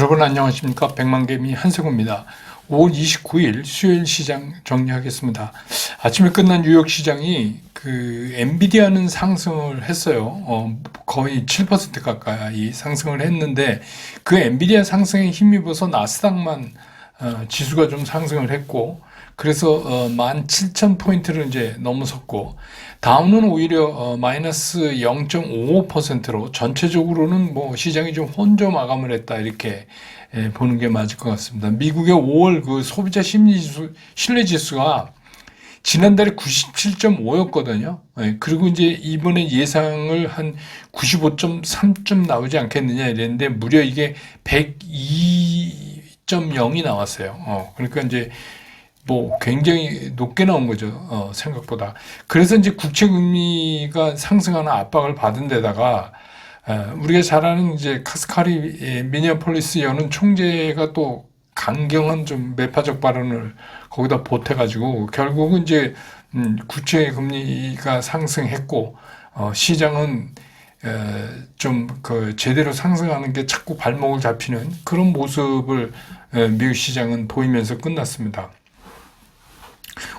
여러분 안녕하십니까? 백만개미 한승우입니다. 5월 29일 수요일 시장 정리하겠습니다. 아침에 끝난 뉴욕 시장이 엔비디아는 상승을 했어요. 거의 7% 가까이 상승을 했는데 그 엔비디아 상승에 힘입어서 나스닥만 지수가 좀 상승을 했고 그래서 17,000포인트를 이제 넘어섰고 다우는 오히려 마이너스 0.55%로 전체적으로는 뭐 시장이 좀 혼조 마감을 했다 이렇게 보는 게 맞을 것 같습니다. 미국의 5월 그 소비자 신뢰 지수가 지난달에 97.5였거든요. 그리고 이제 이번에 예상을 한 95.3쯤 나오지 않겠느냐 이랬는데 무려 이게 102.0이 나왔어요. 그러니까 이제 뭐 굉장히 높게 나온 거죠. 생각보다. 그래서 이제 국채 금리가 상승하는 압박을 받은 데다가 우리가 잘 아는 이제 카스카리 미니애폴리스 여는 총재가 또 강경한 좀 매파적 발언을 거기다 보태가지고 결국은 이제 국채 금리가 상승했고 시장은 좀 제대로 상승하는 게 자꾸 발목을 잡히는 그런 모습을 미국 시장은 보이면서 끝났습니다.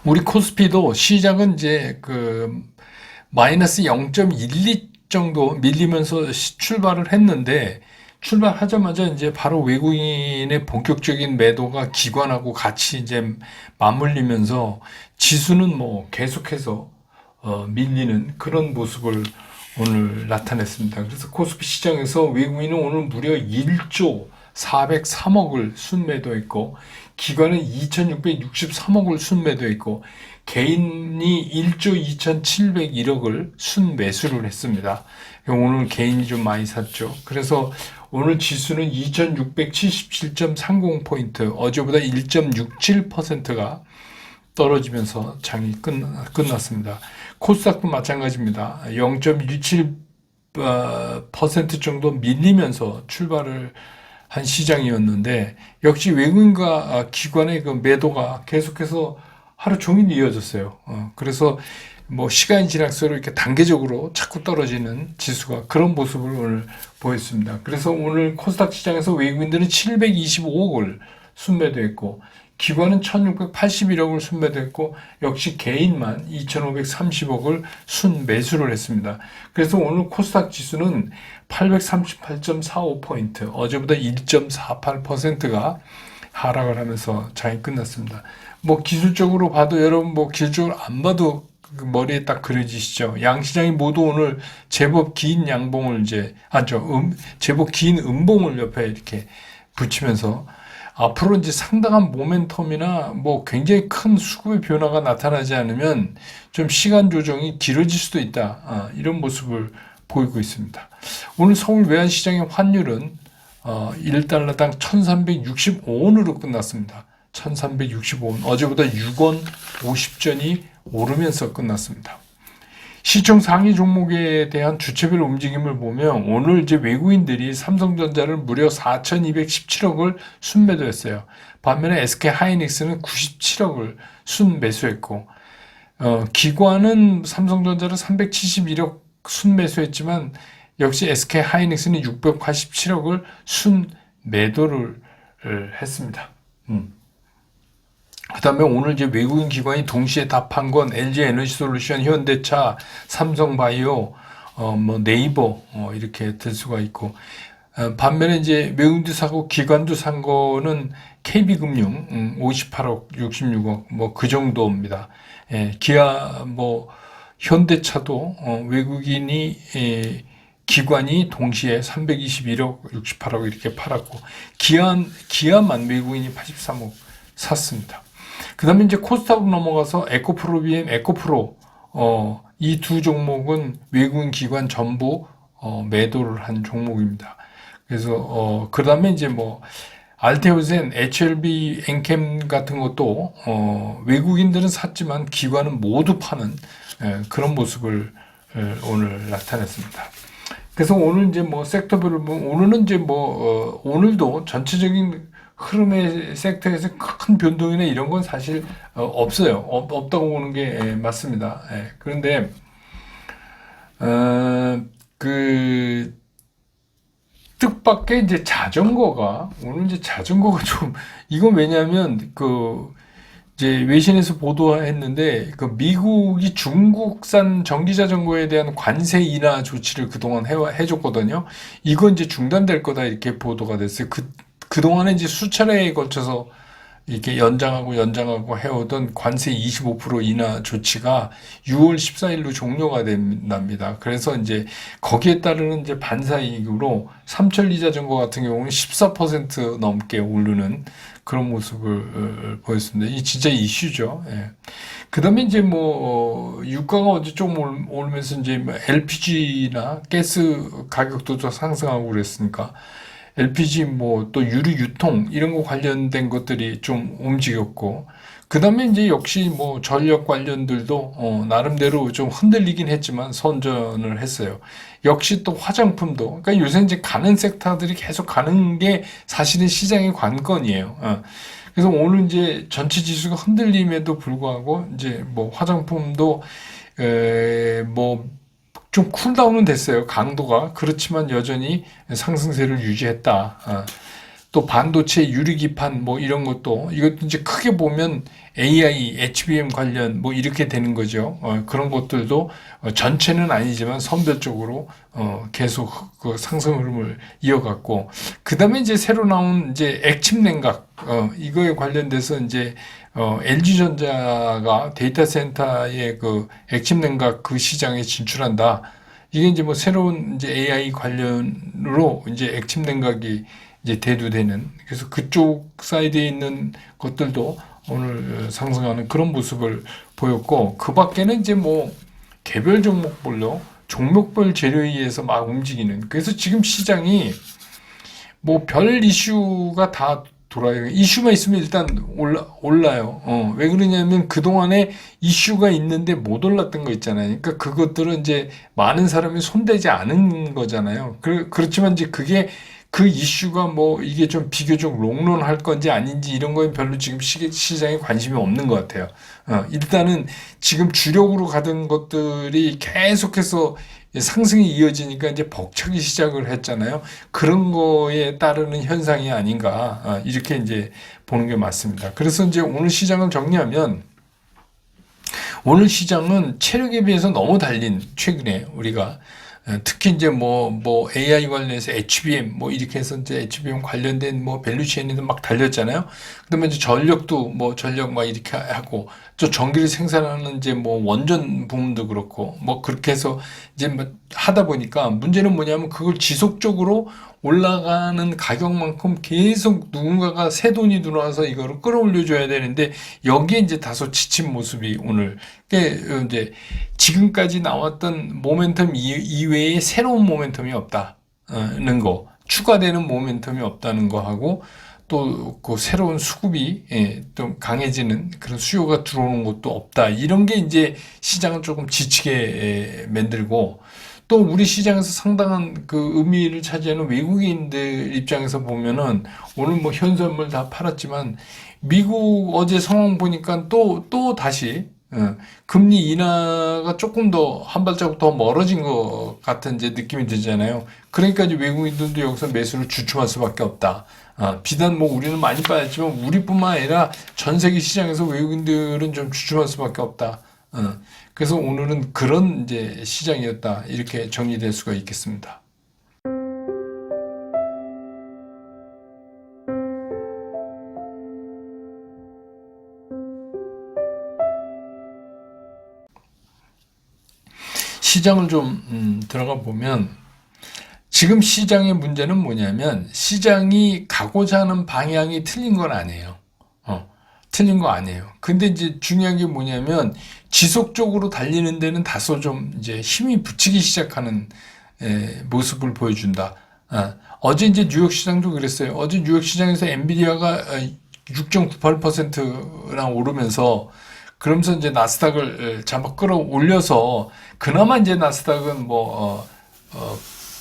우리 코스피도 시작은 이제 마이너스 0.12 정도 밀리면서 출발을 했는데 출발하자마자 이제 바로 외국인의 본격적인 매도가 기관하고 같이 이제 맞물리면서 지수는 뭐 계속해서 밀리는 그런 모습을 오늘 나타냈습니다. 그래서 코스피 시장에서 외국인은 오늘 무려 1조 403억을 순매도했고 기관은 2,663억을 순매도했고 개인이 1조 2,701억을 순매수를 했습니다. 오늘 개인이 좀 많이 샀죠. 그래서 오늘 지수는 2,677.30포인트, 어제보다 1.67%가 떨어지면서 장이 끝났습니다. 코스닥도 마찬가지입니다. 0.17% 정도 밀리면서 출발을 한 시장이었는데 역시 외국인과 기관의 그 매도가 계속해서 하루 종일 이어졌어요. 그래서 뭐 시간이 지날수록 이렇게 단계적으로 자꾸 떨어지는 지수가 그런 모습을 오늘 보였습니다. 그래서 오늘 코스닥 시장에서 외국인들은 725억을 순매도했고 기관은 1681억을 순매도했고 역시 개인만 2530억을 순매수를 했습니다. 그래서 오늘 코스닥 지수는 838.45포인트, 어제보다 1.48%가 하락을 하면서 장이 끝났습니다. 뭐 기술적으로 봐도 여러분 뭐 기술적으로 안 봐도 머리에 딱 그려지시죠. 양시장이 모두 오늘 제법 긴 양봉을 제법 긴 음봉을 옆에 이렇게 붙이면서 앞으로 이제 상당한 모멘텀이나 뭐 굉장히 큰 수급의 변화가 나타나지 않으면 좀 시간 조정이 길어질 수도 있다. 이런 모습을 보이고 있습니다. 오늘 서울 외환시장의 환율은 1달러당 1365원으로 끝났습니다. 1365원. 어제보다 6원 50전이 오르면서 끝났습니다. 시총 상위 종목에 대한 주체별 움직임을 보면 오늘 이제 외국인들이 삼성전자를 무려 4,217억을 순매도했어요. 반면에 SK하이닉스는 97억을 순매수했고 기관은 삼성전자를 371억 순매수했지만 역시 SK하이닉스는 687억을 순매도를 했습니다. 그 다음에 오늘 이제 외국인 기관이 동시에 답한 건 LG에너지솔루션, 현대차, 삼성바이오, 네이버, 이렇게 들 수가 있고, 반면에 이제 외국인도 사고 기관도 산 거는 KB금융, 58억, 66억, 뭐 그 정도입니다. 기아, 현대차도, 기관이 동시에 321억, 68억 이렇게 팔았고, 기아만 외국인이 83억 샀습니다. 그 다음에 이제 코스닥으로 넘어가서 에코프로 BM, 에코프로, 이 두 종목은 외국인 기관 전부, 매도를 한 종목입니다. 그래서, 그 다음에 이제 알테오젠, HLB, 엔캠 같은 것도, 외국인들은 샀지만 기관은 모두 파는, 그런 모습을 오늘 나타냈습니다. 그래서 오늘 이제 섹터별로 보면, 오늘은 이제 오늘도 전체적인 흐름의 섹터에서 큰 변동이나 이런 건 사실 없어요. 없다고 보는 게 맞습니다. 그런데 뜻밖의 이제 자전거가 오늘 이제 자전거가 좀 이건 왜냐하면 이제 외신에서 보도했는데 미국이 중국산 전기 자전거에 대한 관세 인하 조치를 그동안 해줬거든요. 이건 이제 중단될 거다 이렇게 보도가 됐어요. 그동안에 이제 수차례에 걸쳐서 이렇게 연장하고 해오던 관세 25% 인하 조치가 6월 14일로 종료가 된답니다. 그래서 이제 거기에 따르는 이제 반사이익으로 삼천리 자전거 같은 경우는 14% 넘게 오르는 그런 모습을 보였습니다. 이 진짜 이슈죠. 예. 그 다음에 이제 유가가 어제 좀 오르면서 이제 LPG나 가스 가격도 좀 상승하고 그랬으니까 LPG 또 유류 유통 이런 거 관련된 것들이 좀 움직였고 그다음에 이제 역시 전력 관련들도 나름대로 좀 흔들리긴 했지만 선전을 했어요. 역시 또 화장품도 그러니까 요새 이제 가는 섹터들이 계속 가는 게 사실은 시장의 관건이에요. 그래서 오늘 이제 전체 지수가 흔들림에도 불구하고 이제 화장품도 좀 쿨다운은 됐어요. 강도가. 그렇지만 여전히 상승세를 유지했다. 또 반도체 유리기판 이런 것도 이것도 이제 크게 보면 AI, HBM 관련 이렇게 되는 거죠. 그런 것들도 전체는 아니지만 선별적으로 계속 그 상승 흐름을 이어갔고 그다음에 이제 새로 나온 이제 액침 냉각 이거에 관련돼서 이제 LG전자가 데이터 센터의 그 액침 냉각 그 시장에 진출한다. 이게 이제 새로운 이제 AI 관련으로 이제 액침 냉각이 이제 대두되는 그래서 그쪽 사이드에 있는 것들도 오늘 상승하는 그런 모습을 보였고 그 밖에는 이제 개별 종목별로 종목별 재료에 의해서 막 움직이는 그래서 지금 시장이 별 이슈가 다 돌아요. 이슈만 있으면 일단 올라요. 왜 그러냐면 그동안에 이슈가 있는데 못 올랐던 거 있잖아요. 그러니까 그것들은 이제 많은 사람이 손대지 않은 거잖아요. 그렇지만 이제 그 이슈가 이게 좀 비교적 롱런 할 건지 아닌지 이런 거에 별로 지금 시장에 관심이 없는 것 같아요. 일단은 지금 주력으로 가던 것들이 계속해서 상승이 이어지니까 이제 벅차기 시작을 했잖아요. 그런 거에 따르는 현상이 아닌가, 이렇게 이제 보는 게 맞습니다. 그래서 이제 오늘 시장을 정리하면 오늘 시장은 체력에 비해서 너무 달린 최근에 우리가 특히 이제 AI 관련해서 HBM 이렇게 해서 이제 HBM 관련된 밸류체인에도 막 달렸잖아요. 그다음에 이제 전력도 전력 막 이렇게 하고 또 전기를 생산하는 이제 원전 부문도 그렇고 그렇게 해서 이제 하다 보니까 문제는 뭐냐면 그걸 지속적으로 올라가는 가격만큼 계속 누군가가 새 돈이 들어와서 이거를 끌어올려 줘야 되는데 여기에 이제 다소 지친 모습이 오늘 이제 지금까지 나왔던 모멘텀 이외에 새로운 모멘텀이 없다는 거, 추가되는 모멘텀이 없다는 거 하고 또 그 새로운 수급이 또 강해지는 그런 수요가 들어오는 것도 없다. 이런 게 이제 시장을 조금 지치게 만들고 또 우리 시장에서 상당한 그 의미를 차지하는 외국인들 입장에서 보면은 오늘 현선물 다 팔았지만 미국 어제 상황 보니까 또 다시 금리 인하가 조금 더 한 발자국 더 멀어진 것 같은 이제 느낌이 들잖아요. 그러니까 이제 외국인들도 여기서 매수를 주춤할 수밖에 없다. 비단 우리는 많이 빠졌지만 우리뿐만 아니라 전 세계 시장에서 외국인들은 좀 주춤할 수밖에 없다. 그래서 오늘은 그런 이제 시장이었다. 이렇게 정리될 수가 있겠습니다. 시장을 좀 들어가 보면 지금 시장의 문제는 뭐냐면 시장이 가고자 하는 방향이 틀린 건 아니에요. 틀린 거 아니에요. 근데 이제 중요한 게 뭐냐면 지속적으로 달리는 데는 다소 좀 이제 힘이 붙이기 시작하는 모습을 보여준다. 어제 이제 뉴욕 시장도 그랬어요. 어제 뉴욕 시장에서 엔비디아가 6.98%나 오르면서 그러면서 이제 나스닥을 잡아 끌어올려서 그나마 이제 나스닥은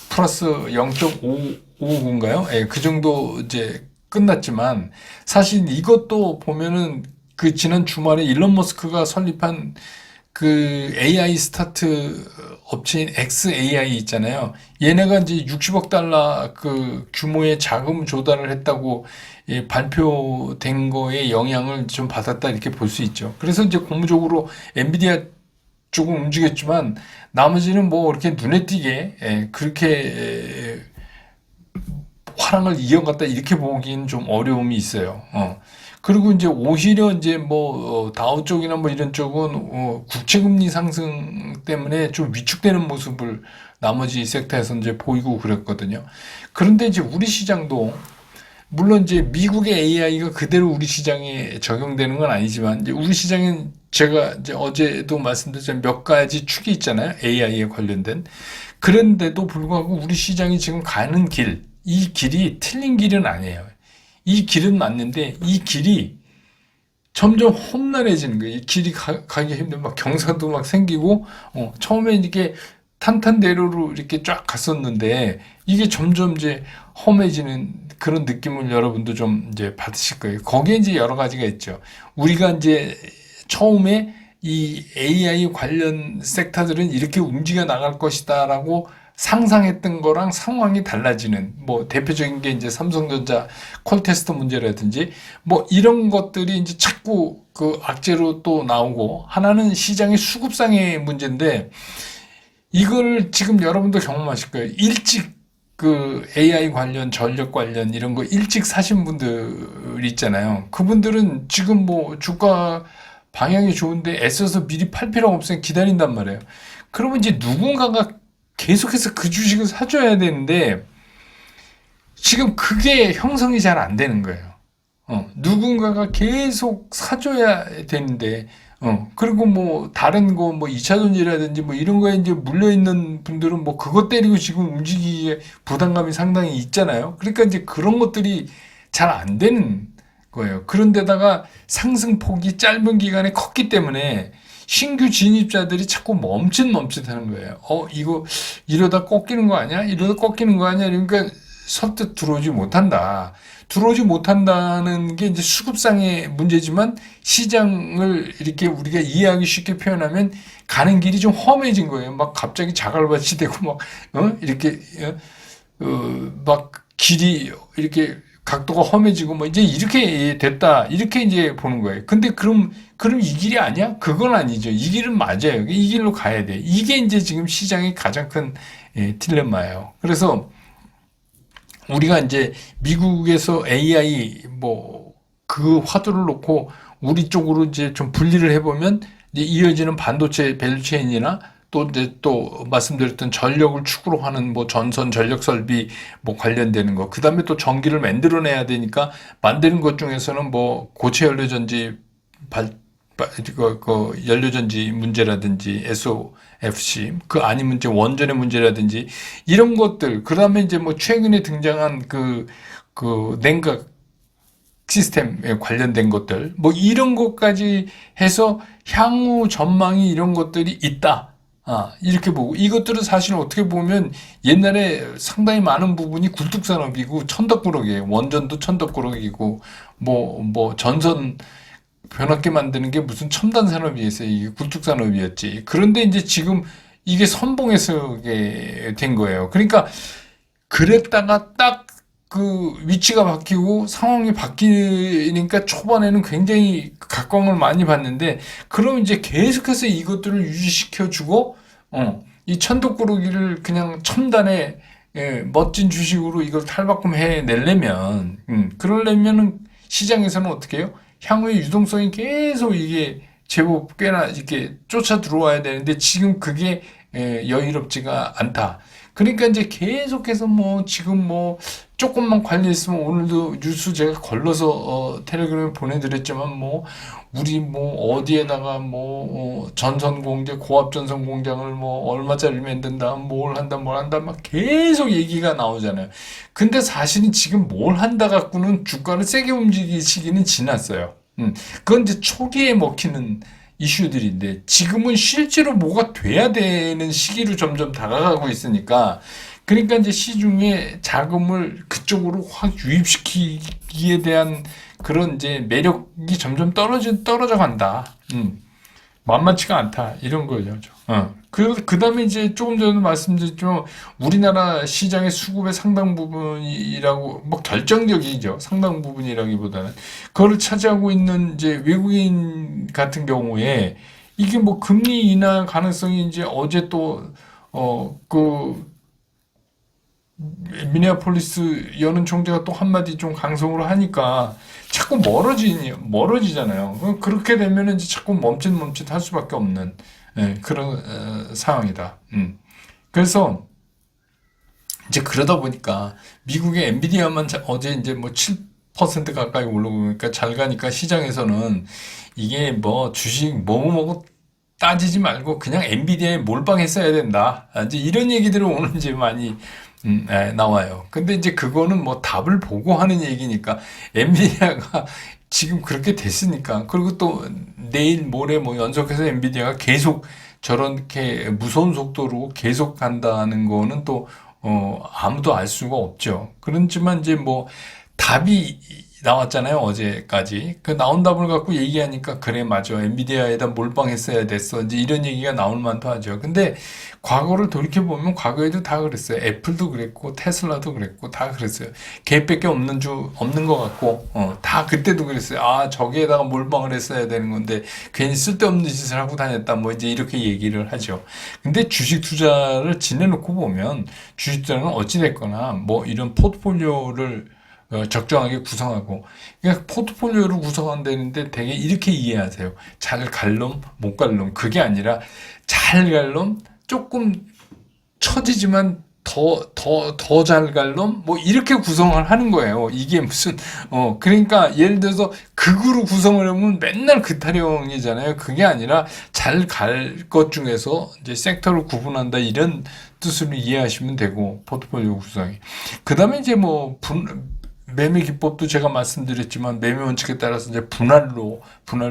플러스 0.55인가요? 예, 그 정도 이제 끝났지만 사실 이것도 보면은 그 지난 주말에 일론 머스크가 설립한 그 AI 스타트 업체인 XAI 있잖아요. 얘네가 이제 60억 달러 그 규모의 자금 조달을 했다고 발표된 거에 영향을 좀 받았다 이렇게 볼 수 있죠. 그래서 이제 고무적으로 엔비디아 쪽은 움직였지만 나머지는 뭐 이렇게 눈에 띄게 그렇게 화랑을 이어갔다 이렇게 보기는 좀 어려움이 있어요. 그리고 이제 오히려 이제 뭐 다우 쪽이나 뭐 이런 쪽은 국채금리 상승 때문에 좀 위축되는 모습을 나머지 섹터에서 이제 보이고 그랬거든요. 그런데 이제 우리 시장도 물론 이제 미국의 AI가 그대로 우리 시장에 적용되는 건 아니지만 이제 우리 시장은 제가 이제 어제도 말씀드렸지만 몇 가지 축이 있잖아요. AI에 관련된. 그런데도 불구하고 우리 시장이 지금 가는 길, 이 길이 틀린 길은 아니에요. 이 길은 맞는데 이 길이 점점 험난해지는 거예요. 이 길이 가기 힘든 막 경사도 막 생기고 처음에 이렇게 탄탄대로로 이렇게 쫙 갔었는데 이게 점점 이제 험해지는 그런 느낌을 여러분도 좀 이제 받으실 거예요. 거기에 이제 여러 가지가 있죠. 우리가 이제 처음에 이 AI 관련 섹터들은 이렇게 움직여 나갈 것이다라고 상상했던 거랑 상황이 달라지는 뭐 대표적인 게 이제 삼성전자 콜테스트 문제라든지 뭐 이런 것들이 이제 자꾸 그 악재로 또 나오고 하나는 시장의 수급상의 문제인데 이걸 지금 여러분도 경험하실 거예요. 일찍 그 AI 관련 전력 관련 이런 거 일찍 사신 분들 있잖아요. 그분들은 지금 뭐 주가 방향이 좋은데 애써서 미리 팔 필요가 없으니 기다린단 말이에요. 그러면 이제 누군가가 계속해서 그 주식을 사줘야 되는데 지금 그게 형성이 잘 안 되는 거예요. 누군가가 계속 사줘야 되는데, 그리고 뭐, 다른 거, 뭐, 2차전지라든지 뭐, 이런 거에 이제 물려있는 분들은 뭐, 그것 때리고 지금 움직이기에 부담감이 상당히 있잖아요. 그러니까 이제 그런 것들이 잘 안 되는 거예요. 그런데다가 상승폭이 짧은 기간에 컸기 때문에 신규 진입자들이 자꾸 멈칫멈칫하는 거예요. 이거 이러다 꺾이는 거 아니야? 이러다 꺾이는 거 아니야? 그러니까 선뜻 들어오지 못한다. 들어오지 못한다는 게 이제 수급상의 문제지만 시장을 이렇게 우리가 이해하기 쉽게 표현하면 가는 길이 좀 험해진 거예요. 막 갑자기 자갈밭이 되고 막 이렇게 막 길이 이렇게 각도가 험해지고 뭐 이제 이렇게 됐다 이렇게 이제 보는 거예요. 근데 그럼 이 길이 아니야? 그건 아니죠. 이 길은 맞아요. 이 길로 가야 돼. 이게 이제 지금 시장의 가장 큰 딜레마예요. 그래서 우리가 이제 미국에서 AI 뭐 그 화두를 놓고 우리 쪽으로 이제 좀 분리를 해보면 이제 이어지는 반도체 밸류체인이나 또 이제 또 말씀드렸던 전력을 축으로 하는 뭐 전선 전력 설비 뭐 관련되는 거. 그다음에 또 전기를 만들어내야 되니까 만드는 것 중에서는 뭐 고체 연료전지 그 연료전지 문제라든지 SOFC 그 아니면 이제 원전의 문제라든지 이런 것들 그다음에 이제 뭐 최근에 등장한 그 냉각 시스템에 관련된 것들 뭐 이런 것까지 해서 향후 전망이 이런 것들이 있다. 이렇게 보고 이것들은 사실 어떻게 보면 옛날에 상당히 많은 부분이 굴뚝산업이고 천덕꾸러기예요. 원전도 천덕꾸러기고 뭐 전선 변압기 만드는 게 무슨 첨단 산업이었어요. 이게 굴뚝 산업이었지. 그런데 이제 지금 이게 선봉에서 된 거예요. 그러니까 그랬다가 딱 그 위치가 바뀌고 상황이 바뀌니까 초반에는 굉장히 각광을 많이 받는데 그럼 이제 계속해서 이것들을 유지시켜주고 이 천덕꾸러기를 그냥 첨단의 멋진 주식으로 이걸 탈바꿈해 내려면 그러려면은 시장에서는 어떻게 해요? 향후의 유동성이 계속 이게 제법 꽤나 이렇게 쫓아 들어와야 되는데 지금 그게 여유롭지가 않다. 그러니까 이제 계속해서 뭐 지금 뭐 조금만 관리했으면 오늘도 뉴스 제가 걸러서 텔레그램에 보내드렸지만 뭐 우리 뭐 어디에다가 뭐 전선 공장 고압 전선 공장을 뭐 얼마짜리 만든다 뭘 한다 막 계속 얘기가 나오잖아요. 근데 사실은 지금 뭘 한다 갖고는 주가를 세게 움직일 시기는 지났어요. 그건 이제 초기에 먹히는 이슈들인데 지금은 실제로 뭐가 돼야 되는 시기로 점점 다가가고 있으니까 그러니까 이제 시중에 자금을 그쪽으로 확 유입시키기에 대한 그런 이제 매력이 점점 떨어져 간다. 만만치가 않다. 이런 거죠. 그 다음에 이제 조금 전에 말씀드렸죠. 우리나라 시장의 수급의 상당 부분이라고, 뭐 결정적이죠. 상당 부분이라기보다는. 그거를 차지하고 있는 이제 외국인 같은 경우에 이게 뭐 금리 인하 가능성이 이제 어제 또, 그, 미네아폴리스 여는 총재가 또 한마디 좀 강성으로 하니까 자꾸 멀어지잖아요. 그렇게 되면 이제 자꾸 멈칫멈칫 할 수밖에 없는 그런 상황이다. 그래서 이제 그러다 보니까 미국의 엔비디아만 어제 이제 뭐 7% 가까이 오르고 그러니까 잘 가니까 시장에서는 이게 뭐 주식 뭐뭐 따지지 말고 그냥 엔비디아에 몰빵했어야 된다. 이제 이런 얘기들이 오늘 이제 많이 나와요. 근데 이제 그거는 뭐 답을 보고 하는 얘기니까 엔비디아가 지금 그렇게 됐으니까 그리고 또 내일 모레 뭐 연속해서 엔비디아가 계속 저렇게 무서운 속도로 계속 간다는 거는 또 아무도 알 수가 없죠. 그렇지만 이제 뭐 답이 나왔잖아요, 어제까지. 그 나온 답을 갖고 얘기하니까, 그래, 맞아. 엔비디아에다 몰빵했어야 됐어. 이제 이런 얘기가 나올 만도 하죠. 근데 과거를 돌이켜보면 과거에도 다 그랬어요. 애플도 그랬고, 테슬라도 그랬고, 다 그랬어요. 계획밖에 없는 것 같고, 다 그때도 그랬어요. 아, 저기에다가 몰빵을 했어야 되는 건데, 괜히 쓸데없는 짓을 하고 다녔다. 뭐 이제 이렇게 얘기를 하죠. 근데 주식 투자를 지내놓고 보면, 주식 투자는 어찌됐거나, 뭐 이런 포트폴리오를 적정하게 구성하고 그러니까 포트폴리오를 구성한다는데 되게 이렇게 이해하세요. 잘 갈 놈, 못 갈 놈. 그게 아니라 잘 갈 놈, 조금 처지지만 더 잘 갈 놈? 뭐 이렇게 구성을 하는 거예요. 이게 무슨 그러니까 예를 들어서 극으로 구성을 하면 맨날 그 타령이잖아요. 그게 아니라 잘 갈 것 중에서 이제 섹터를 구분한다 이런 뜻으로 이해하시면 되고 포트폴리오 구성이. 그다음에 이제 뭐 매매 기법도 제가 말씀드렸지만 매매 원칙에 따라서 이제 분할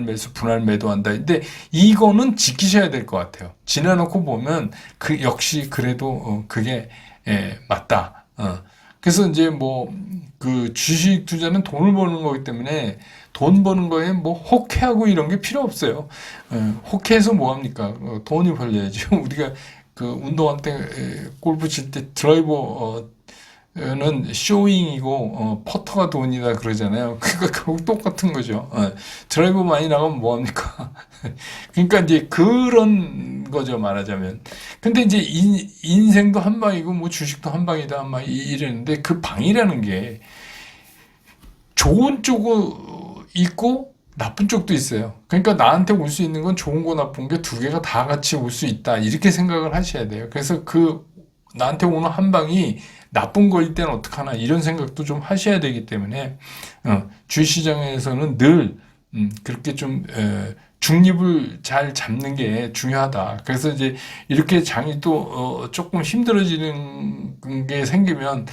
매수, 분할 매도한다. 근데 이거는 지키셔야 될 것 같아요. 지나놓고 보면 그 역시 그래도 그게 맞다. 그래서 이제 뭐 그 주식 투자는 돈을 버는 거기 때문에 돈 버는 거에 뭐 호쾌하고 이런 게 필요 없어요. 호쾌해서 뭐 합니까? 돈이 벌려야죠. 우리가 그 운동할 때 골프 칠 때 드라이버 는 쇼잉이고 퍼터가 돈이다 그러잖아요. 그러니까 결국 똑같은 거죠. 드라이브 많이 나가면 뭐 합니까? 그러니까 이제 그런 거죠 말하자면. 근데 이제 인생도 한 방이고 뭐 주식도 한 방이다 막 이랬는데 그 방이라는 게 좋은 쪽도 있고 나쁜 쪽도 있어요. 그러니까 나한테 올 수 있는 건 좋은 거 나쁜 게 두 개가 다 같이 올 수 있다 이렇게 생각을 하셔야 돼요. 그래서 그 나한테 오는 한 방이 나쁜 거일 때는 어떡하나 이런 생각도 좀 하셔야 되기 때문에 주식시장에서는 늘 그렇게 좀 중립을 잘 잡는 게 중요하다. 그래서 이제 이렇게 장이 또 조금 힘들어지는 게 생기면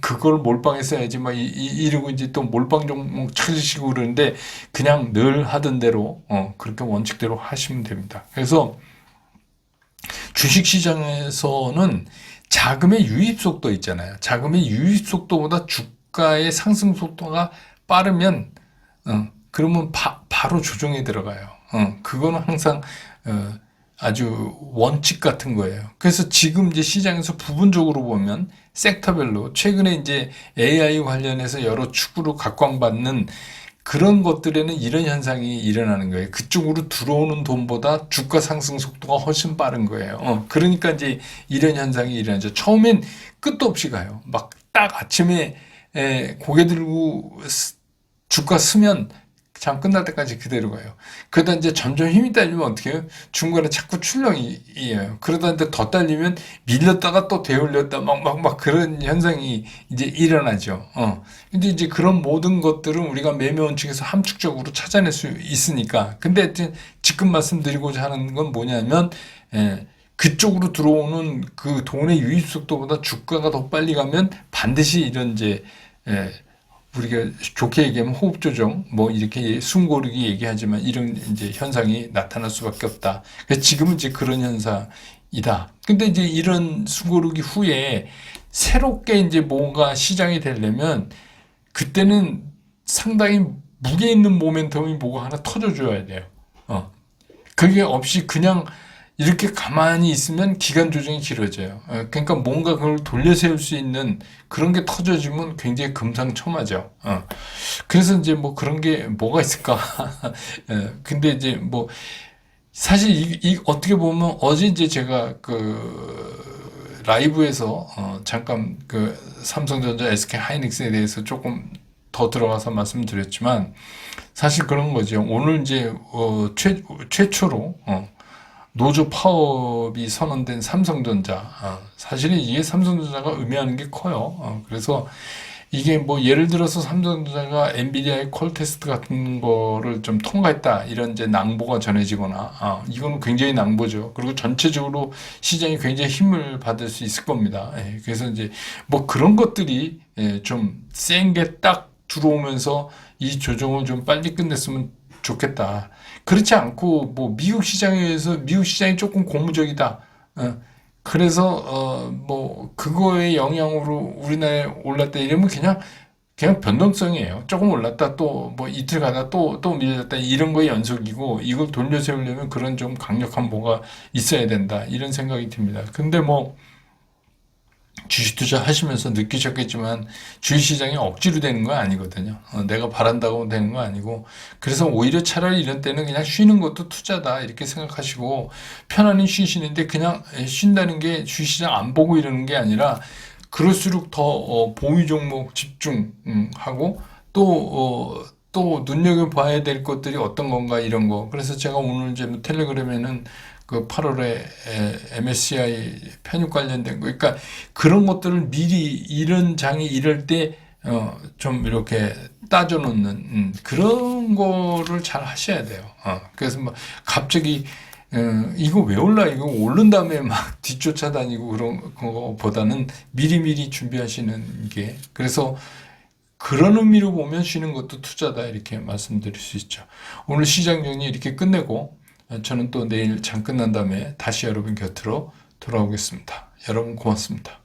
그걸 몰빵했어야지 막 이러고 이제 또 몰빵 종목 찾으시고 그러는데 그냥 늘 하던 대로 그렇게 원칙대로 하시면 됩니다. 그래서 주식시장에서는 자금의 유입 속도 있잖아요. 자금의 유입 속도보다 주가의 상승 속도가 빠르면 그러면 바로 조정에 들어가요. 그거는 항상 아주 원칙 같은 거예요. 그래서 지금 이제 시장에서 부분적으로 보면 섹터별로 최근에 이제 AI 관련해서 여러 축으로 각광받는 그런 것들에는 이런 현상이 일어나는 거예요. 그쪽으로 들어오는 돈보다 주가 상승 속도가 훨씬 빠른 거예요. 그러니까 이제 이런 현상이 일어나죠. 처음엔 끝도 없이 가요. 막 딱 아침에 고개 들고 주가 쓰면 장 끝날 때까지 그대로 가요. 그러다 이제 점점 힘이 딸리면 어떻게 해요? 중간에 자꾸 출렁이에요. 그러다 이제 더 딸리면 밀렸다가 또 되올렸다 막 그런 현상이 이제 일어나죠. 근데 이제 그런 모든 것들은 우리가 매매 원칙에서 함축적으로 찾아낼 수 있으니까. 근데 지금 말씀드리고자 하는 건 뭐냐면, 그쪽으로 들어오는 그 돈의 유입 속도보다 주가가 더 빨리 가면 반드시 이런 이제, 우리가 좋게 얘기하면 호흡 조정, 뭐 이렇게 숨고르기 얘기하지만 이런 이제 현상이 나타날 수밖에 없다. 그래서 지금은 이제 그런 현상이다. 근데 이제 이런 숨고르기 후에 새롭게 이제 뭔가 시장이 되려면 그때는 상당히 무게 있는 모멘텀이 뭐가 하나 터져줘야 돼요. 그게 없이 그냥 이렇게 가만히 있으면 기간 조정이 길어져요. 그러니까 뭔가 그걸 돌려 세울 수 있는 그런 게 터져지면 굉장히 금상첨화죠. 그래서 이제 뭐 그런 게 뭐가 있을까? 근데 이제 뭐 사실 어떻게 보면 어제 이제 제가 그 라이브에서 잠깐 그 삼성전자, SK 하이닉스에 대해서 조금 더 들어가서 말씀드렸지만 사실 그런 거죠. 오늘 이제 최초로 노조 파업이 선언된 삼성전자. 사실은 이게 삼성전자가 의미하는 게 커요. 그래서 이게 뭐 예를 들어서 삼성전자가 엔비디아의 콜 테스트 같은 거를 좀 통과했다. 이런 이제 낭보가 전해지거나, 이거는 굉장히 낭보죠. 그리고 전체적으로 시장이 굉장히 힘을 받을 수 있을 겁니다. 예, 그래서 이제 뭐 그런 것들이 좀 센 게 딱 들어오면서 이 조정을 좀 빨리 끝냈으면 좋겠다. 그렇지 않고 뭐 미국 시장에서 미국 시장이 조금 고무적이다. 그래서 뭐 그거의 영향으로 우리나라에 올랐다 이러면 그냥 변동성이에요. 조금 올랐다 또 뭐 이틀 가다 또 밀렸다 이런 거의 연속이고 이걸 돌려 세우려면 그런 좀 강력한 뭐가 있어야 된다 이런 생각이 듭니다. 근데 뭐 주식 투자하시면서 느끼셨겠지만 주식시장이 억지로 되는 거 아니거든요. 내가 바란다고 되는 거 아니고 그래서 오히려 차라리 이런 때는 그냥 쉬는 것도 투자다 이렇게 생각하시고 편안히 쉬시는데 그냥 쉰다는 게 주식시장 안 보고 이러는 게 아니라 그럴수록 더 보유 종목 집중하고 또 눈여겨봐야 될 것들이 어떤 건가 이런 거. 그래서 제가 오늘 이제 뭐 텔레그램에는 그 8월에 MSCI 편입 관련된 거, 그러니까 그런 것들을 미리 이런 장이 이럴 때 좀 이렇게 따져놓는 그런 거를 잘 하셔야 돼요. 그래서 뭐 갑자기 이거 왜 올라? 이거 오른 다음에 막 뒤쫓아다니고 그런 거보다는 미리미리 준비하시는 게 그래서 그런 의미로 보면 쉬는 것도 투자다 이렇게 말씀드릴 수 있죠. 오늘 시장 정리 이렇게 끝내고 저는 또 내일 장 끝난 다음에 다시 여러분 곁으로 돌아오겠습니다. 여러분 고맙습니다.